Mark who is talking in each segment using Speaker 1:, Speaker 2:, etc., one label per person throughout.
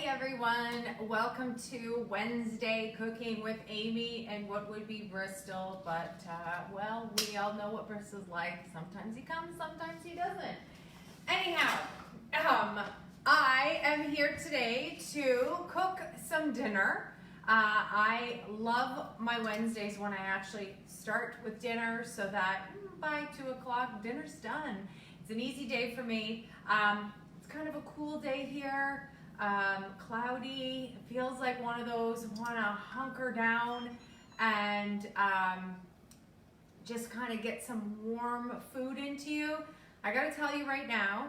Speaker 1: everyone, welcome to Wednesday Cooking with Aimee and what would be Bristol, but well, we all know what Bristol's like. Sometimes he comes, sometimes he doesn't. Anyhow, I am here today to cook some dinner. I love my Wednesdays when I actually start with dinner so that by 2 o'clock dinner's done. It's an easy day for me. It's kind of a cool day here. Cloudy. It feels like one of those want to hunker down and just kind of get some warm food into you. I gotta tell you right now,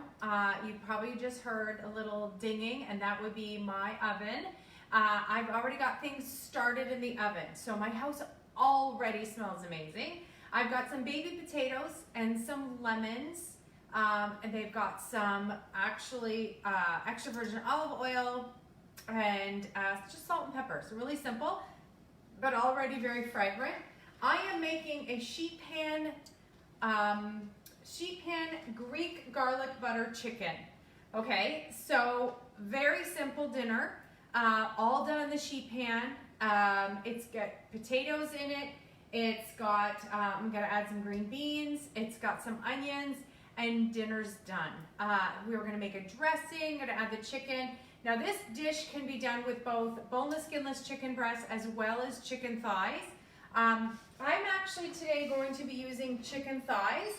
Speaker 1: you probably just heard a little dinging, and that would be my oven. I've already got things started in the oven, so my house already smells amazing. I've got some baby potatoes and some lemons. And they've got some actually extra virgin olive oil and just salt and pepper. So really simple, but already very fragrant. I am making a sheet pan Greek garlic butter chicken. Okay, so very simple dinner, all done in the sheet pan. It's got potatoes in it. It's got, I'm gonna add some green beans. It's got some onions. And dinner's done. We're gonna make a dressing, gonna add the chicken. Now this dish can be done with both boneless, skinless chicken breasts as well as chicken thighs. I'm actually today going to be using chicken thighs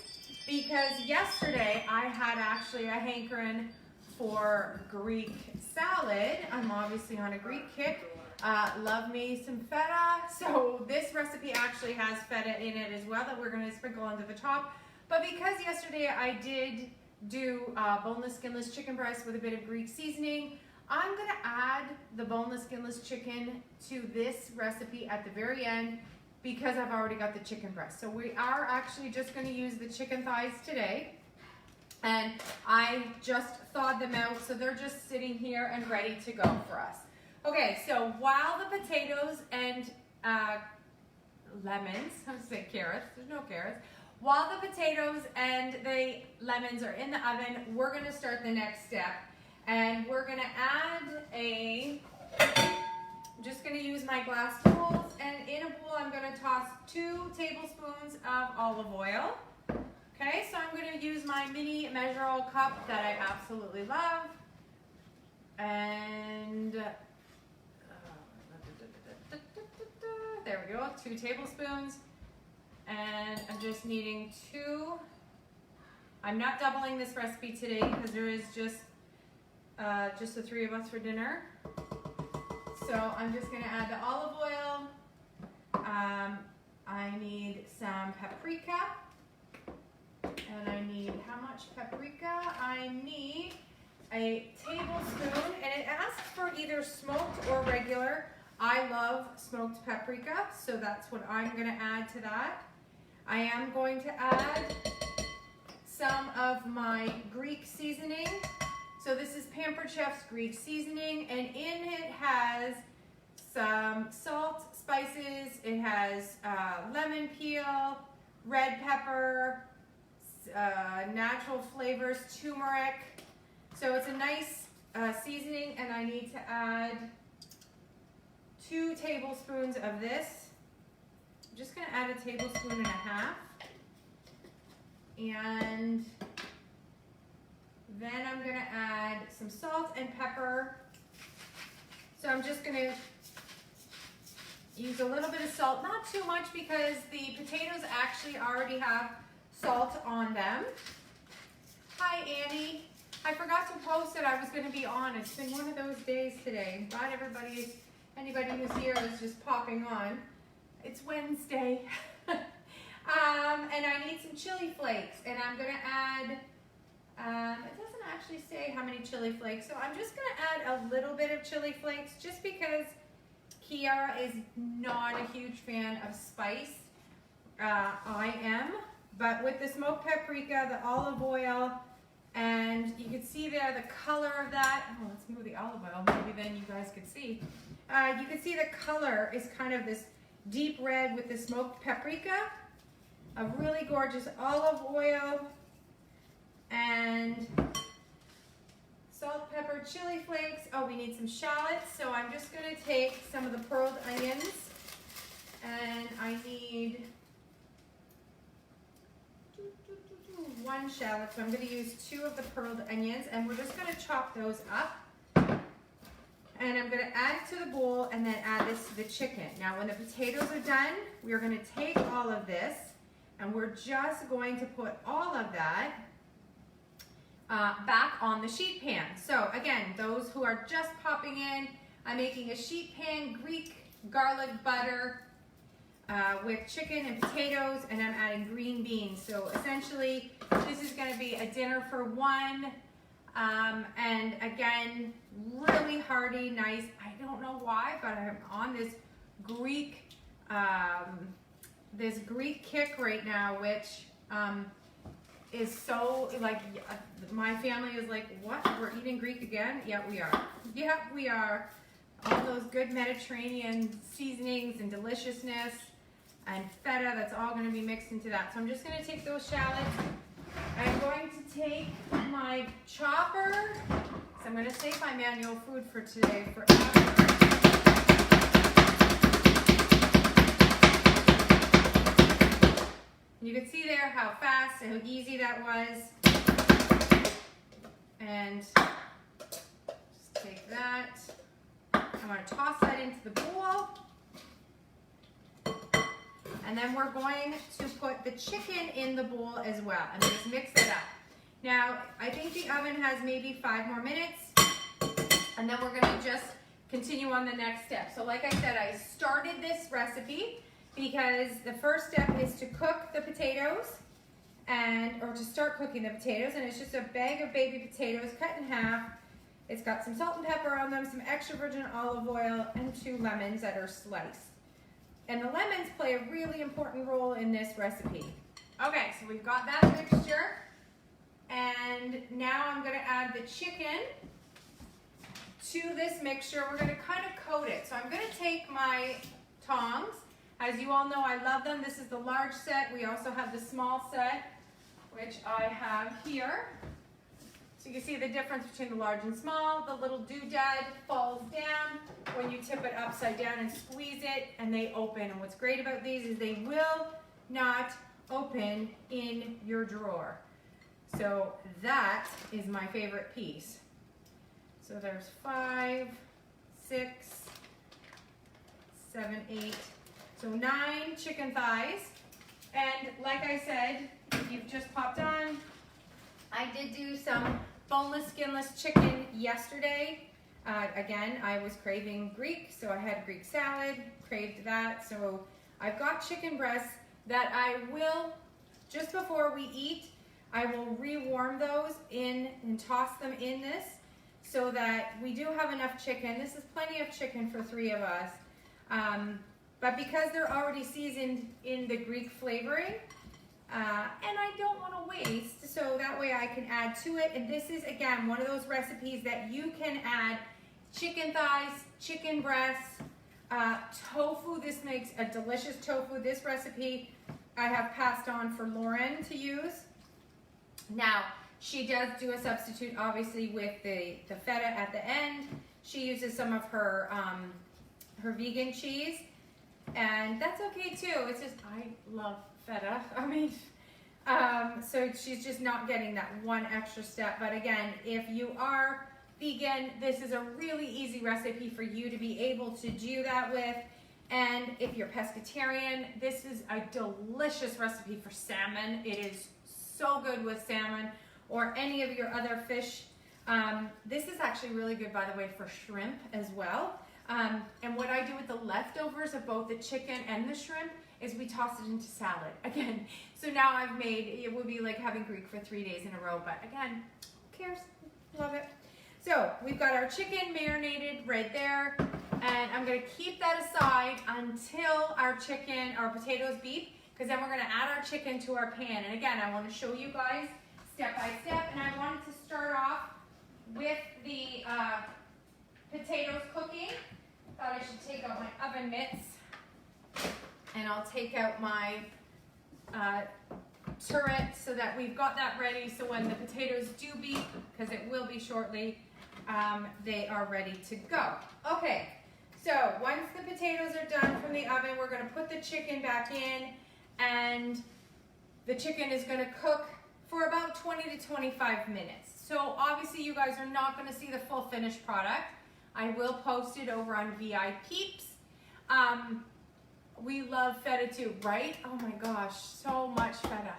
Speaker 1: because yesterday I had actually a hankering for Greek salad. I'm obviously on a Greek kick. Love me some feta. So this recipe actually has feta in it as well that we're gonna sprinkle onto the top. But because yesterday I did do boneless, skinless chicken breast with a bit of Greek seasoning, I'm gonna add the boneless, skinless chicken to this recipe at the very end because I've already got the chicken breast. So we are actually just gonna use the chicken thighs today. And I just thawed them out, so they're just sitting here and ready to go for us. Okay, so while the potatoes and lemons, I was saying carrots, there's no carrots. While the potatoes and the lemons are in the oven, we're gonna start the next step. And we're gonna add I'm just gonna use my glass bowls, and in a bowl I'm gonna toss 2 tablespoons of olive oil. Okay, so I'm gonna use my mini Measure-all cup that I absolutely love. And there we go, 2 tablespoons. And I'm just needing 2. I'm not doubling this recipe today because there is just the 3 of us for dinner. So I'm just gonna add the olive oil. I need some paprika. And I need how much paprika? I need a tablespoon, and it asks for either smoked or regular. I love smoked paprika, so that's what I'm gonna add to that. I am going to add some of my Greek seasoning. So this is Pampered Chef's Greek seasoning, and in it has some salt, spices, it has lemon peel, red pepper, natural flavors, turmeric. So it's a nice seasoning, and I need to add 2 tablespoons of this. I'm just gonna add 1.5 tablespoons. And then I'm gonna add some salt and pepper. So I'm just gonna use a little bit of salt, not too much because the potatoes actually already have salt on them. Hi Annie, I forgot to post that I was gonna be on. It's been one of those days today. Glad anybody who's here is just popping on. It's Wednesday. And I need some chili flakes, and I'm gonna add, it doesn't actually say how many chili flakes, so I'm just gonna add a little bit of chili flakes just because Kiara is not a huge fan of spice. I am, but with the smoked paprika, the olive oil, and you can see there the color of that. Oh, let's move the olive oil, maybe then you guys could see. You can see the color is kind of this deep red with the smoked paprika, a really gorgeous olive oil, and salt, pepper, chili flakes. Oh, we need some shallots. So I'm just gonna take some of the pearled onions, and I need 1 shallot. So I'm gonna use 2 of the pearled onions, and we're just gonna chop those up. And I'm gonna add it to the bowl and then add this to the chicken. Now when the potatoes are done, we're gonna take all of this and we're just going to put all of that back on the sheet pan. So again, those who are just popping in, I'm making a sheet pan Greek garlic butter with chicken and potatoes, and I'm adding green beans. So essentially, this is gonna be a dinner for one. And again, really hearty, nice. I don't know why, but I'm on this Greek kick right now, which is so like, my family is like, what? We're eating Greek again? Yeah, we are. Yeah, we are. All those good Mediterranean seasonings and deliciousness and feta, that's all going to be mixed into that. So I'm just going to take those shallots. I'm going to take my chopper, so I'm going to save my manual food for today forever. You can see there how fast and how easy that was. And just take that. I'm going to toss that into the bowl. And then we're going to put the chicken in the bowl as well and just mix it up. Now, I think the oven has maybe 5 more minutes, and then we're gonna just continue on the next step. So like I said, I started this recipe because the first step is to cook the potatoes, or to start cooking the potatoes, and it's just a bag of baby potatoes cut in half. It's got some salt and pepper on them, some extra virgin olive oil, and 2 lemons that are sliced. And the lemons play a really important role in this recipe. Okay, so we've got that mixture. And now I'm gonna add the chicken to this mixture. We're gonna kind of coat it. So I'm gonna take my tongs. As you all know, I love them. This is the large set. We also have the small set, which I have here. So you can see the difference between the large and small. The little doodad falls down when you tip it upside down and squeeze it, and they open. And what's great about these is they will not open in your drawer. So that is my favorite piece. So there's 5, 6, 7, 8, so 9 chicken thighs. And like I said, if you've just popped on, I did do some boneless, skinless chicken yesterday. Again, I was craving Greek, so I had Greek salad, craved that. So I've got chicken breasts that I will, just before we eat, I will rewarm those in and toss them in this so that we do have enough chicken. This is plenty of chicken for 3 of us. But because they're already seasoned in the Greek flavoring, and I don't want to waste, so that way I can add to it. And this is, again, one of those recipes that you can add chicken thighs, chicken breasts, tofu. This makes a delicious tofu. This recipe I have passed on for Lauren to use. Now, she does do a substitute, obviously, with the feta at the end. She uses some of her, her vegan cheese, and that's okay too. It's just, I love feta. I mean, so she's just not getting that one extra step. But again, if you are vegan, this is a really easy recipe for you to be able to do that with. And if you're pescatarian, this is a delicious recipe for salmon. It is so good with salmon or any of your other fish. This is actually really good, by the way, for shrimp as well. And what I do with the leftovers of both the chicken and the shrimp is we toss it into salad again. So now I've made, it would be like having Greek for 3 days in a row, but again, who cares? Love it. So we've got our chicken marinated right there, and I'm gonna keep that aside until our potatoes beep, because then we're gonna add our chicken to our pan. And again, I wanna show you guys step by step, and I wanted to start off with the potatoes cooking. Thought I should take out my oven mitts, and I'll take out my turret so that we've got that ready, so when the potatoes do beep, because it will be shortly, they are ready to go. Okay, so once the potatoes are done from the oven, we're gonna put the chicken back in, and the chicken is gonna cook for about 20 to 25 minutes. So obviously you guys are not gonna see the full finished product. I will post it over on VI Peeps. We love feta too, right? Oh my gosh, so much feta.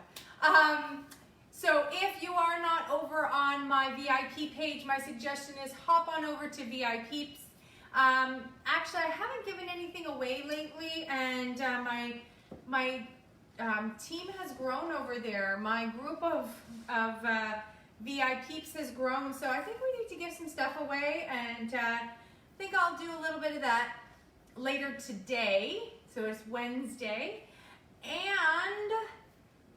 Speaker 1: So if you are not over on my VIP page, my suggestion is hop on over to VI Peeps. Actually, I haven't given anything away lately, and my team has grown over there. My group of VI Peeps has grown, so I think we need to give some stuff away, and I think I'll do a little bit of that later today. So it's Wednesday, and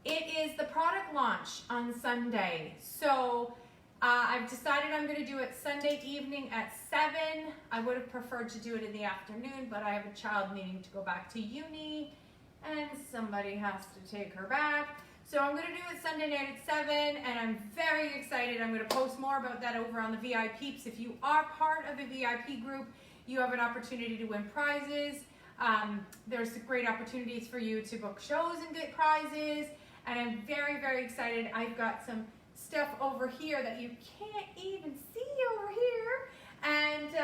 Speaker 1: it is the product launch on Sunday. So I've decided I'm going to do it Sunday evening at 7. I would have preferred to do it in the afternoon, but I have a child needing to go back to uni, and somebody has to take her back. So I'm going to do it Sunday night at 7, and I'm very excited. I'm going to post more about that over on the VI Peeps. If you are part of the VIP group, you have an opportunity to win prizes. There's great opportunities for you to book shows and get prizes, and I'm very, very excited. I've got some stuff over here that you can't even see over here, and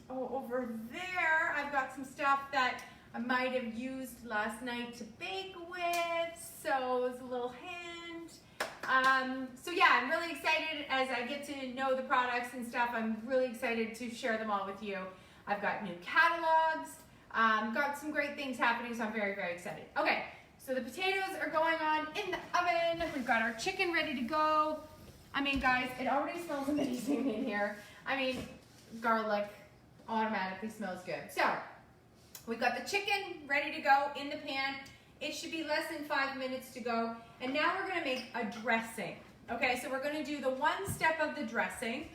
Speaker 1: over there I've got some stuff that I might have used last night to bake with, so it's a little hint. So yeah, I'm really excited as I get to know the products and stuff. I'm really excited to share them all with you. I've got new catalogs, got some great things happening, so I'm very, very excited. Okay, so the potatoes are going on in the oven. We've got our chicken ready to go. I mean, guys, it already smells amazing in here. I mean, garlic automatically smells good. So, we've got the chicken ready to go in the pan. It should be less than 5 minutes to go. And now we're gonna make a dressing. Okay, so we're gonna do the one step of the dressing.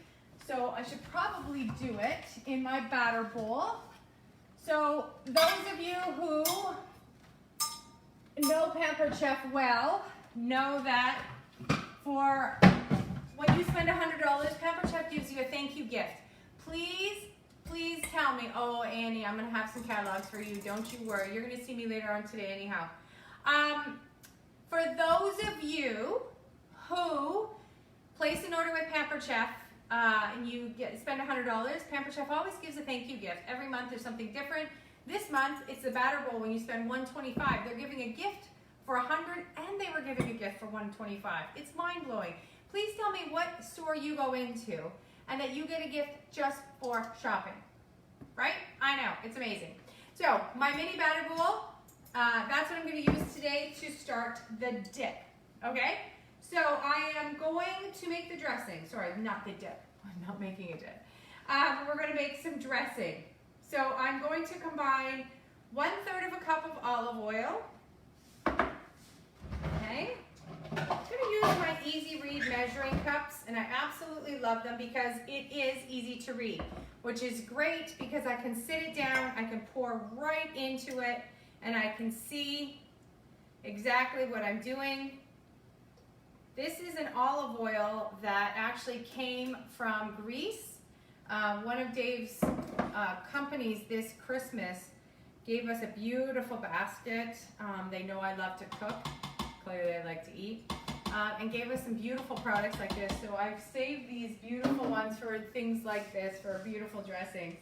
Speaker 1: So I should probably do it in my batter bowl. So those of you who know Pampered Chef well know that for when you spend $100, Pampered Chef gives you a thank you gift. Please tell me, oh Annie, I'm gonna have some catalogs for you. Don't you worry, you're gonna see me later on today anyhow. For those of you who place an order with Pampered Chef and you spend $100, Pampered Chef always gives a thank you gift. Every month there's something different. This month it's the batter bowl. When you spend $125, they're giving a gift for $100, and they were giving a gift for $125. It's mind blowing. Please tell me what store you go into and that you get a gift just for shopping, right? I know, it's amazing. So my mini batter bowl, that's what I'm gonna use today to start the dip, okay? So I am going to make the dressing. Sorry, not the dip, I'm not making a dip. We're gonna make some dressing. So I'm going to combine 1/3 of a cup of olive oil, okay? I'm gonna use my Easy Read measuring cups, and I absolutely love them because it is easy to read, which is great because I can sit it down, I can pour right into it, and I can see exactly what I'm doing. This is an olive oil that actually came from Greece. One of Dave's companies this Christmas gave us a beautiful basket. They know I love to cook. Clearly I like to eat. And gave us some beautiful products like this. So I've saved these beautiful ones for things like this, for beautiful dressings.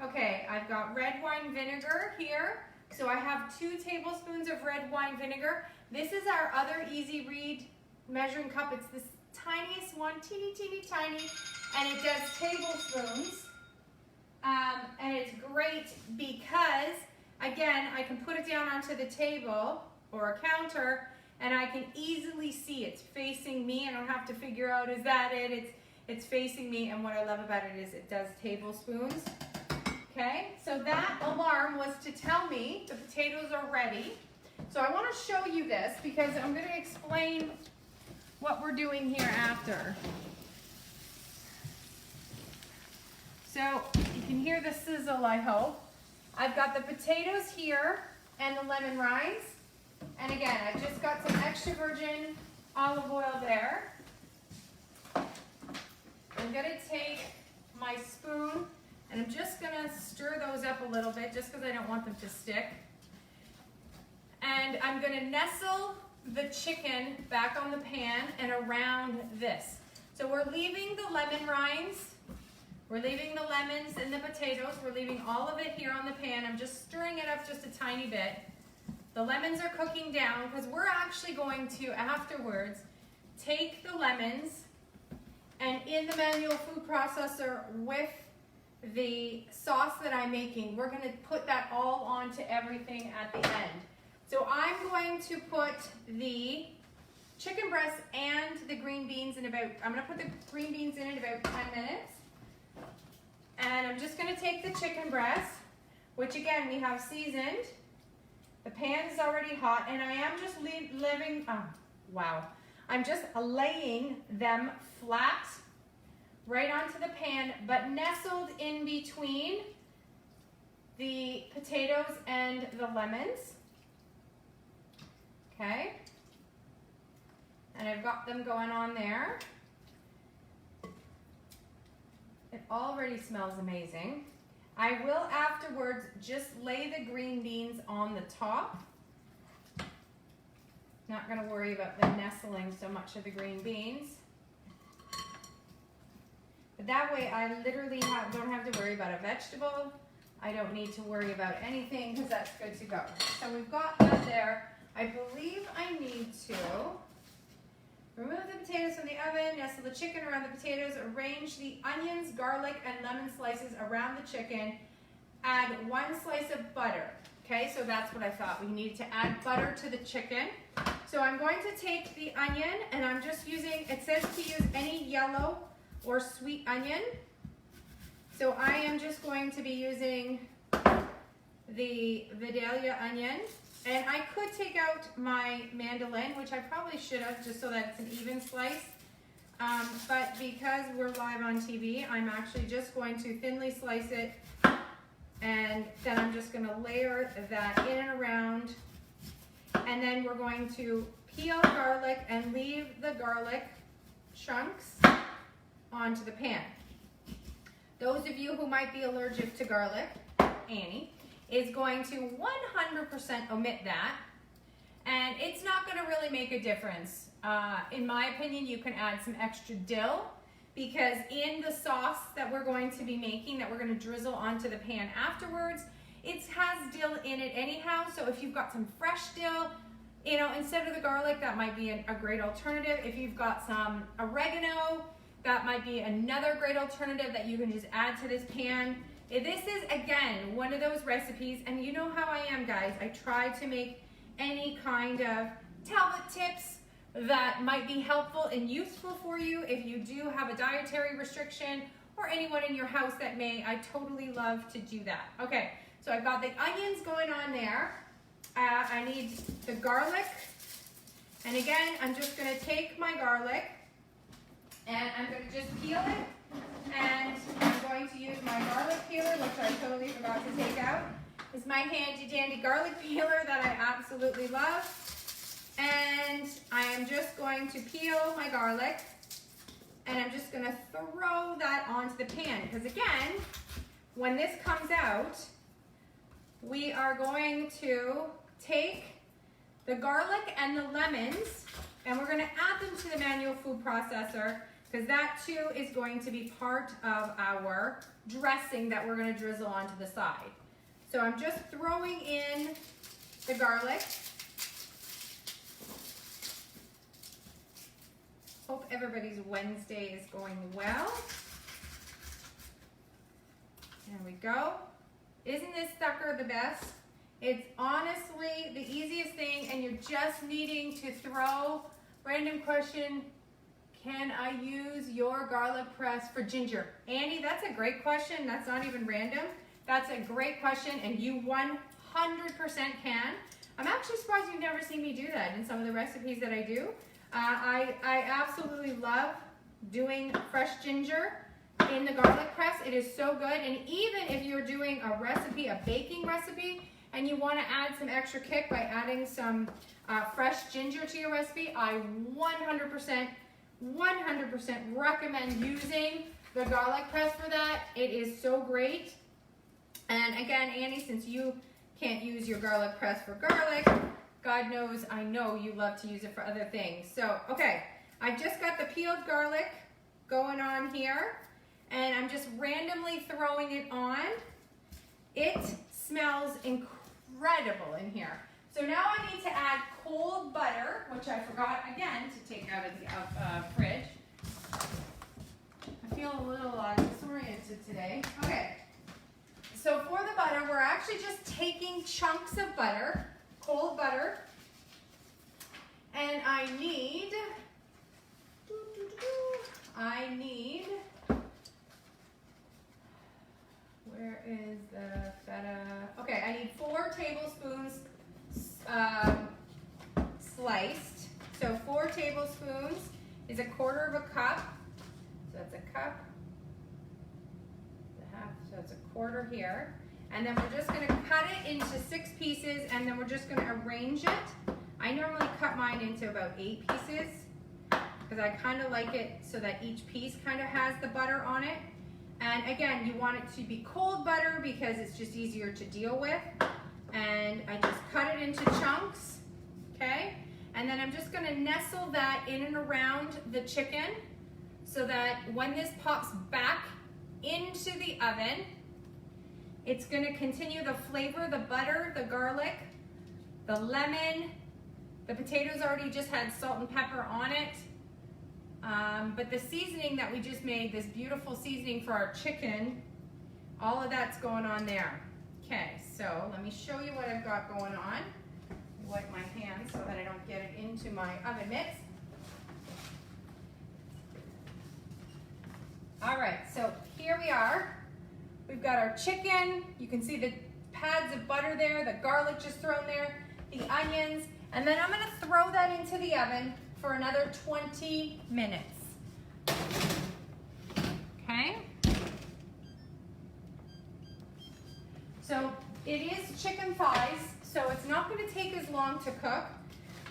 Speaker 1: Okay, I've got red wine vinegar here. So I have 2 tablespoons of red wine vinegar. This is our other Easy Read measuring cup. It's this tiniest one, teeny tiny, and it does tablespoons. And it's great because, again, I can put it down onto the table or a counter, and I can easily see it's facing me. I don't have to figure out, is that it? It's facing me, and what I love about it is it does tablespoons. Okay, so that alarm was to tell me the potatoes are ready. So I want to show you this because I'm going to explain what we're doing here after. So you can hear the sizzle, I hope. I've got the potatoes here and the lemon rinds. And again, I've just got some extra virgin olive oil there. I'm going to take my spoon and I'm just gonna stir those up a little bit just because I don't want them to stick. And I'm gonna nestle the chicken back on the pan and around this. So we're leaving the lemon rinds, we're leaving the lemons and the potatoes, we're leaving all of it here on the pan. I'm just stirring it up just a tiny bit. The lemons are cooking down because we're actually going to, afterwards, take the lemons and in the manual food processor with the sauce that I'm making, we're going to put that all onto everything at the end. So I'm going to put the chicken breast and the green beans in about, I'm going to put the green beans in about 10 minutes. And I'm just going to take the chicken breast, which again we have seasoned. The pan is already hot, and I am just I'm just laying them flat right onto the pan, but nestled in between the potatoes and the lemons. Okay. And I've got them going on there. It already smells amazing. I will afterwards just lay the green beans on the top. Not going to worry about the nestling so much of the green beans. But that way I literally don't have to worry about a vegetable. I don't need to worry about anything because that's good to go. So we've got that there. I believe I need to remove the potatoes from the oven, nestle the chicken around the potatoes, arrange the onions, garlic, and lemon slices around the chicken, add 1 slice of butter. Okay, so that's what I thought. We needed to add butter to the chicken. So I'm going to take the onion, and I'm just using, it says to use any yellow or sweet onion. So I am just going to be using the Vidalia onion. And I could take out my mandolin, which I probably should have, just so that it's an even slice. But because we're live on TV, I'm actually just going to thinly slice it. And then I'm just going to layer that in and around. And then we're going to peel garlic and leave the garlic chunks onto the pan. Those of you who might be allergic to garlic, Annie, is going to 100% omit that, and it's not going to really make a difference. In my opinion, you can add some extra dill, because in the sauce that we're going to be making, that we're going to drizzle onto the pan afterwards, it has dill in it anyhow. So if you've got some fresh dill, you know, instead of the garlic, that might be a great alternative. If you've got some oregano, that might be another great alternative that you can just add to this pan. This is, again, one of those recipes, and you know how I am, guys. I try to make any kind of Talbot tips that might be helpful and useful for you if you do have a dietary restriction, or anyone in your house that may. I totally love to do that. Okay, so I've got the onions going on there. I need the garlic, and again, I'm just going to take my garlic, and I'm going to just peel it. And I'm going to use my garlic peeler, which I totally forgot to take out. It's my handy dandy garlic peeler that I absolutely love. And I am just going to peel my garlic, and I'm just going to throw that onto the pan. Because again, when this comes out, we are going to take the garlic and the lemons, and we're going to add them to the manual food processor, because that too is going to be part of our dressing that we're going to drizzle onto the side. So I'm just throwing in the garlic. Hope everybody's Wednesday is going well. There we go. Isn't this sucker the best? It's honestly the easiest thing, and you're just needing to throw, random question, can I use your garlic press for ginger? Annie, that's a great question. That's not even random. That's a great question, and you 100% can. I'm actually surprised you've never seen me do that in some of the recipes that I do. I absolutely love doing fresh ginger in the garlic press. It is so good, and even if you're doing a recipe, a baking recipe, and you want to add some extra kick by adding some fresh ginger to your recipe, I 100% recommend using the garlic press for that. It is so great. And again, Annie, since you can't use your garlic press for garlic, God knows I know you love to use it for other things. So, okay, I've just got the peeled garlic going on here, and I'm just randomly throwing it on. It smells incredible in here. So now I need to add cold butter, which I forgot again to take out of the fridge. I feel a little disoriented today. Okay, so for the butter, we're actually just taking chunks of butter, cold butter, and I need, where is the feta? Okay, I need 4 tablespoons sliced. So 4 tablespoons is 1/4 cup. So that's a cup, so that's 1/4 here. And then we're just gonna cut it into 6 pieces, and then we're just gonna arrange it. I normally cut mine into about 8 pieces because I kind of like it so that each piece kind of has the butter on it. And again, you want it to be cold butter because it's just easier to deal with. And I just cut it into chunks, okay? And then I'm just gonna nestle that in and around the chicken so that when this pops back into the oven, it's gonna continue the flavor, the butter, the garlic, the lemon. The potatoes already just had salt and pepper on it. But the seasoning that we just made, this beautiful seasoning for our chicken, all of that's going on there. Okay, so let me show you what I've got going on. Wipe my hands so that I don't get it into my oven mitts. All right, so here we are. We've got our chicken. You can see the pads of butter there, the garlic just thrown there, the onions, and then I'm gonna throw that into the oven for another 20 minutes. Okay? So it is chicken thighs, so it's not gonna take as long to cook.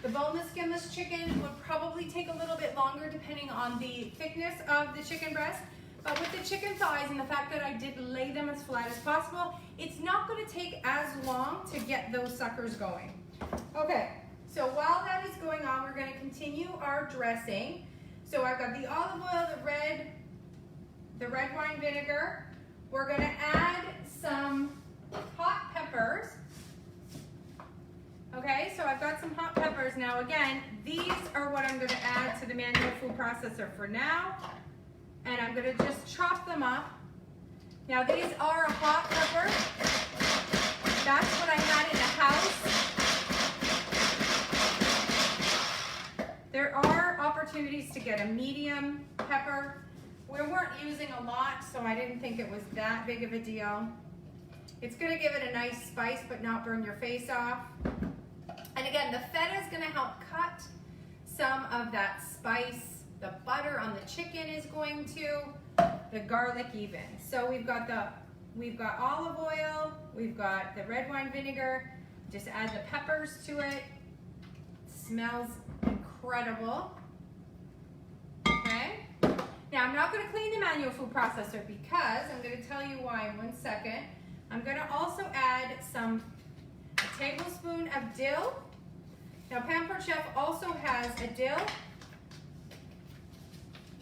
Speaker 1: The boneless, skinless chicken would probably take a little bit longer depending on the thickness of the chicken breast. But with the chicken thighs and the fact that I did lay them as flat as possible, it's not gonna take as long to get those suckers going. Okay, so while that is going on, we're gonna continue our dressing. So I've got the olive oil, the red wine vinegar. We're gonna add some hot peppers. Okay, so I've got some hot peppers. Now again, these are what I'm gonna add to the manual food processor for now. And I'm gonna just chop them up. Now these are a hot pepper. That's what I had in the house. There are opportunities to get a medium pepper. We weren't using a lot, so I didn't think it was that big of a deal. It's gonna give it a nice spice, but not burn your face off. And again, the feta is gonna help cut some of that spice. The butter on the chicken is going to, the garlic even. So we've got olive oil, we've got the red wine vinegar. Just add the peppers to it. Smells incredible. Okay. Now I'm not going to clean the manual food processor because I'm going to tell you why in 1 second. I'm going to also add a tablespoon of dill. Now Pampered Chef also has a dill.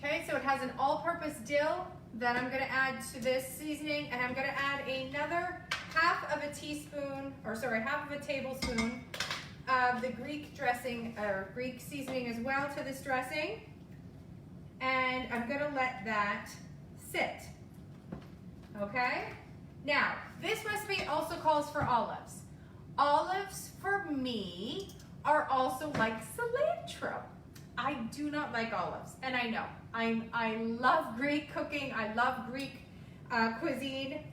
Speaker 1: Okay, so it has an all-purpose dill that I'm going to add to this seasoning, and I'm going to add another half of a tablespoon of the Greek dressing or Greek seasoning as well to this dressing, and I'm going to let that sit. Okay. Now this recipe also calls for olives. Olives for me are also like cilantro. I do not like olives, and I know. I love Greek cooking. I love Greek cuisine,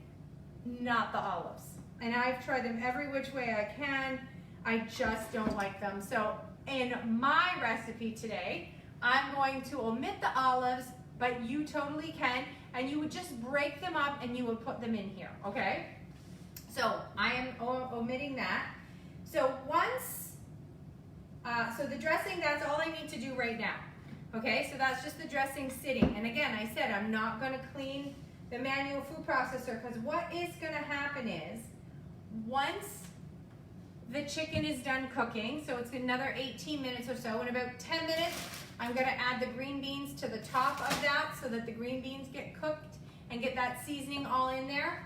Speaker 1: not the olives. And I've tried them every which way I can. I just don't like them. So in my recipe today, I'm going to omit the olives, but you totally can. And you would just break them up and you would put them in here, okay? So I am omitting that. So so the dressing, that's all I need to do right now. Okay, so that's just the dressing sitting. And again, I said I'm not gonna clean the manual food processor because what is gonna happen is once the chicken is done cooking, so it's another 18 minutes or so, in about 10 minutes, I'm gonna add the green beans to the top of that so that the green beans get cooked and get that seasoning all in there.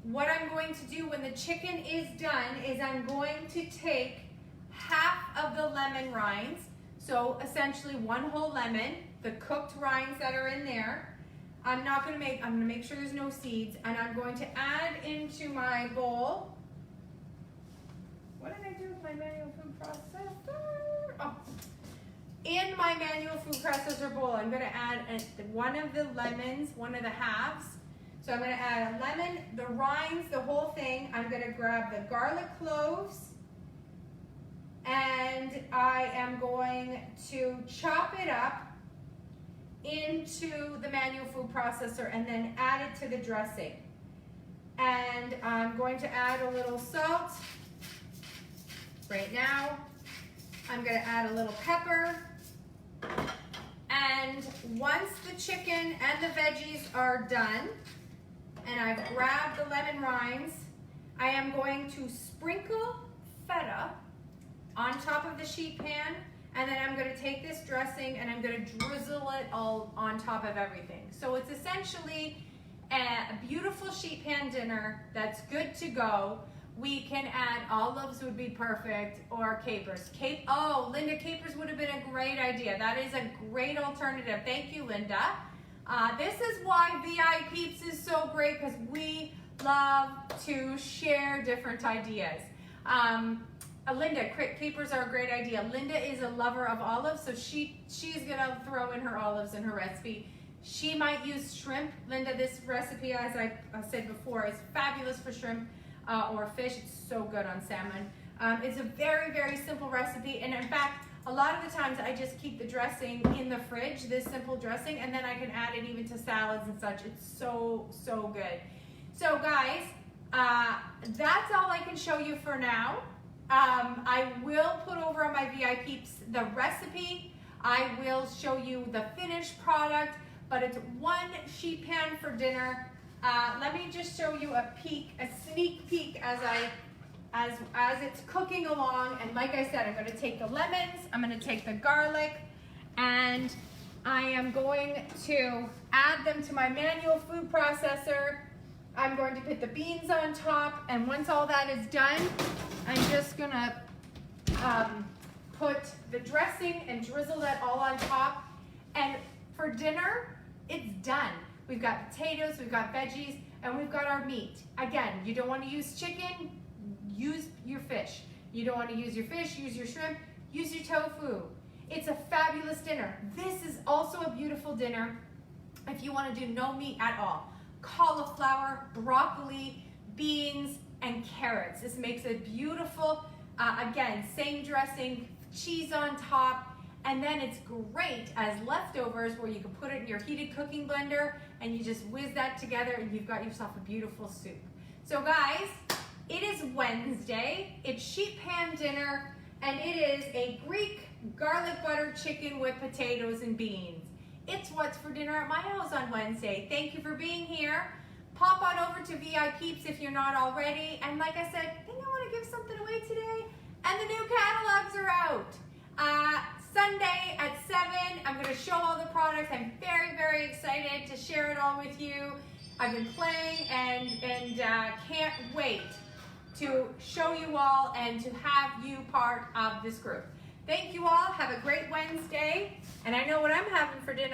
Speaker 1: What I'm going to do when the chicken is done is I'm going to take half of the lemon rinds, so essentially one whole lemon, the cooked rinds that are in there. I'm gonna make sure there's no seeds, and I'm going to add into my bowl. What did I do with my manual food processor? Oh. In my manual food processor bowl, I'm gonna add one of the lemons, one of the halves. So I'm gonna add a lemon, the rinds, the whole thing. I'm gonna grab the garlic cloves, and I am going to chop it up into the manual food processor and then add it to the dressing. And I'm going to add a little salt right now. I'm gonna add a little pepper. And once the chicken and the veggies are done, and I've grabbed the lemon rinds, I am going to sprinkle feta on top of the sheet pan, and then I'm gonna take this dressing and I'm gonna drizzle it all on top of everything. So it's essentially a beautiful sheet pan dinner that's good to go. We can add olives, would be perfect, or capers. Oh, Linda, capers would have been a great idea. That is a great alternative. Thank you, Linda. This is why VI Peeps is so great, because we love to share different ideas. Linda, capers are a great idea. Linda is a lover of olives, so she's gonna throw in her olives in her recipe. She might use shrimp. Linda, this recipe, as I said before, is fabulous for shrimp. Or fish. It's so good on salmon. It's a very, very simple recipe, and in fact, a lot of the times I just keep the dressing in the fridge, this simple dressing, and then I can add it even to salads and such. It's so, so good. So guys, that's all I can show you for now. I will put over on my VI Peeps the recipe. I will show you the finished product, but it's one sheet pan for dinner. Let me just show you a sneak peek as it's cooking along. And like I said, I'm going to take the lemons, I'm going to take the garlic, and I am going to add them to my manual food processor. I'm going to put the beans on top, and once all that is done, I'm just going to put the dressing and drizzle that all on top. And for dinner, it's done. We've got potatoes, we've got veggies, and we've got our meat. Again, you don't want to use chicken, use your fish. You don't want to use your fish, use your shrimp, use your tofu. It's a fabulous dinner. This is also a beautiful dinner if you want to do no meat at all. Cauliflower, broccoli, beans, and carrots. This makes it beautiful. Again, same dressing, cheese on top. And then it's great as leftovers where you can put it in your heated cooking blender and you just whiz that together and you've got yourself a beautiful soup. So guys, it is Wednesday, it's sheet pan dinner, and it is a Greek garlic butter chicken with potatoes and beans. It's what's for dinner at my house on Wednesday. Thank you for being here. Pop on over to VI Peeps if you're not already. And like I said, I think I want to give something away today. And the new catalogs are out. Sunday at 7, I'm going to show all the products. I'm very, very excited to share it all with you. I've been playing and can't wait to show you all and to have you part of this group. Thank you all. Have a great Wednesday. And I know what I'm having for dinner.